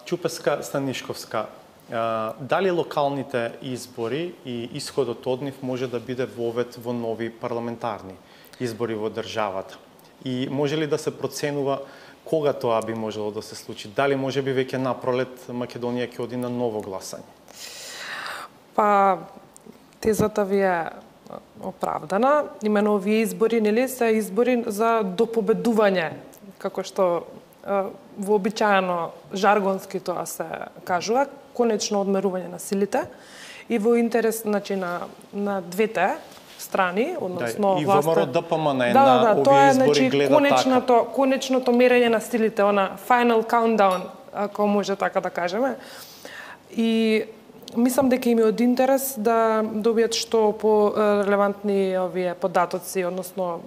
Чупеска Станишковска, дали локалните избори и исходот од нив може да биде вовед во нови парламентарни избори во државата? И може ли да се проценува кога тоа би можело да се случи? Дали може би веќе напролет Македонија ќе оди на ново гласање? Па, тезата ви е оправдана. Имено овие избори, нели, се избори за допобедување, како што вообичаено жаргонски тоа се кажува, конечно одмерување на силите и во интерес, значи, на двете страни, односно и власта. ВМРО ДПМН на овие избори гледа така. Конечното мерење на силите, она final countdown, ако може така да кажеме. И мислам дека им е од интерес да добијат што по релевантни овие податоци, односно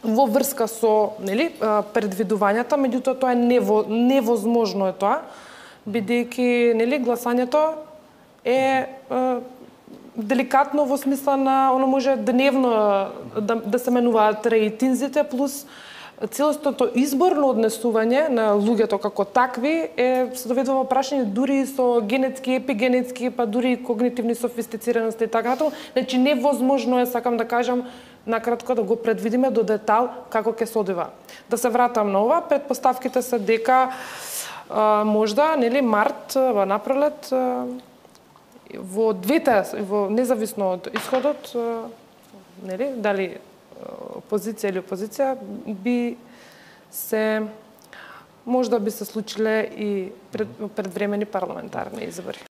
во врска со, нели, предвидувањата, меѓутоа тоа е невозможно е тоа, бидејќи, нели, гласањето е деликатно во смисла на оно може дневно да се менуваат рейтинзите, плюс целостното изборно однесување на луѓето како такви се доведува во прашање дури со генетски, епигенетски, па дури когнитивни софистицираности и така натаму. Значи невозможно е, сакам да кажам, накратко да го предвидиме до детал како ќе се одвива. Да се вратам на ова, предпоставките се дека можда, нели, март во напролет во двете, независно од исходот, нели, дали опозиција или опозиција, можда би се случиле и предвремени парламентарни избори.